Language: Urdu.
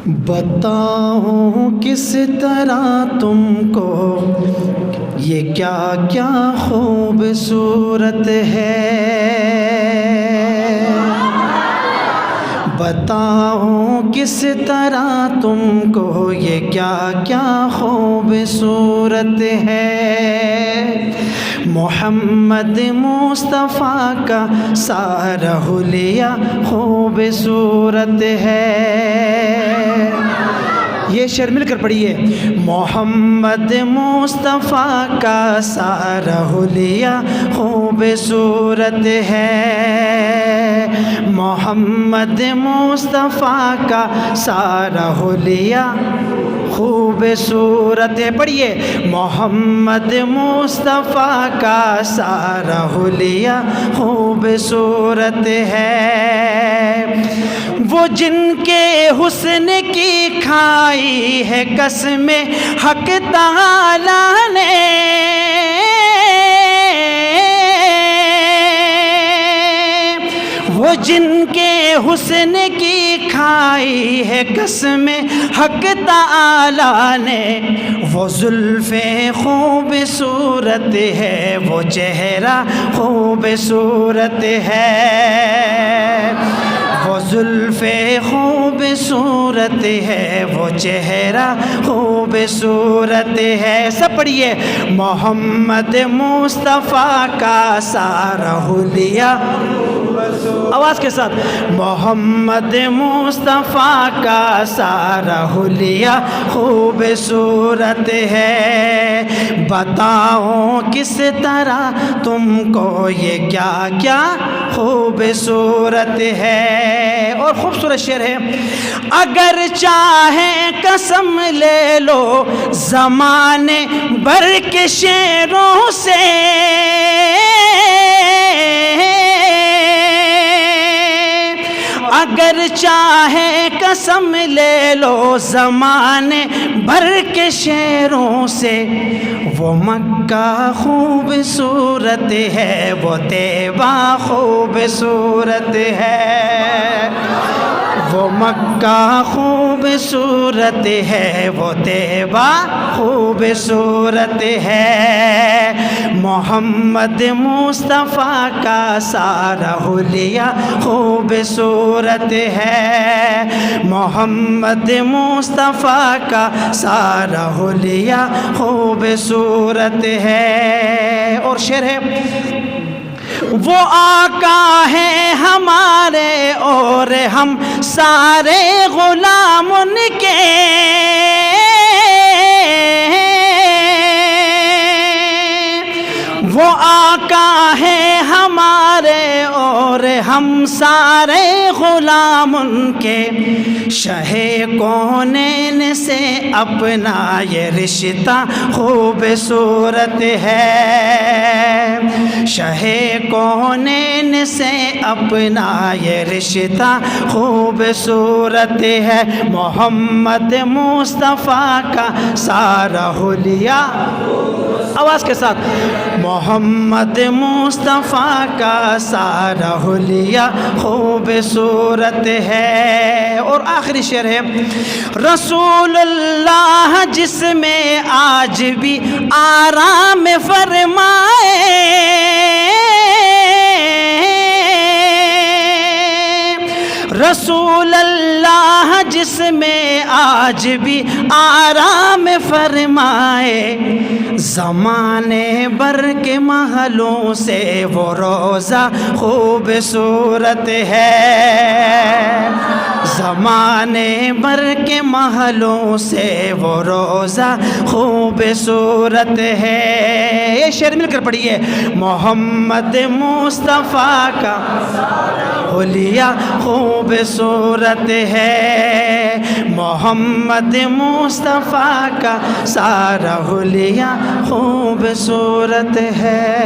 بتاؤ کس طرح تم کو یہ کیا کیا خوبصورت ہے، بتاؤ کس طرح تم کو یہ کیا کیا خوبصورت ہے۔ محمد مصطفیٰ کا سارا حلیہ خوبصورت ہے۔ یہ شعر مل کر پڑھیے۔ محمد مصطفیٰ کا سارا حلیہ خوبصورت ہے، محمد مصطفیٰ کا سارا حلیہ خوبصورت ہے۔ پڑھیے، محمد مصطفیٰ کا سارا حلیہ خوبصورت ہے۔ وہ جن کے حسن کی کھائی ہے قسم حق تعالیٰ نے، وہ جن کے حسن کی کھائی ہے قسم حق تعالیٰ نے، وہ زلف خوبصورت ہے، وہ چہرہ خوبصورت ہے، وہ زلف خوبصورت ہے، وہ چہرہ خوبصورت ہے۔ سب پڑھیے، محمد مصطفیٰ کا سارا حلیہ، آواز کے ساتھ، محمد مصطفیٰ کا سارا حلیہ خوبصورت ہے۔ بتاؤ کس طرح تم کو یہ کیا کیا خوبصورت ہے۔ اور خوبصورت شعر ہے، اگر چاہیں قسم لے لو زمانے بھر کے شعروں سے، اگر چاہے قسم لے لو زمانے بھر کے شعروں سے، وہ مکہ خوبصورت ہے، وہ طیبہ خوبصورت ہے، وہ مکہ خوبصورت ہے، وہ طیبہ خوبصورت ہے۔ محمد مصطفیٰ کا سارا حلیہ خوبصورت ہے، محمد مصطفیٰ کا سارا حلیہ خوبصورت ہے۔ اور شعر ہے، وہ آقا ہے ہمارے اور ہم سارے غلام ان کے، وہ آقا ہے ہمارے اور ہم سارے غلام ان کے، شہ کونین سے اپنا یہ رشتہ خوبصورت ہے، شہ کونین سے اپنا یہ رشتہ خوبصورت ہے۔ محمد مصطفیٰ کا سارا حلیہ، آواز کے ساتھ، محمد مصطفیٰ کا سارا حلیہ خوبصورت ہے۔ اور آخری شعر ہے، رسول اللہ جس میں آج بھی آرام فرمائے، رسول اللہ جس میں آج بھی آرام فرمائے، زمانے بھر کے محلوں سے وہ روضہ خوبصورت ہے، زمانے بھر کے محلوں سے وہ روضہ خوبصورت ہے۔ یہ شعر مل کر پڑھیے، محمد مصطفیٰ کا حلیہ خوبصورت ہے، محمد مصطفیٰ کا سارا حلیہ خوبصورت ہے۔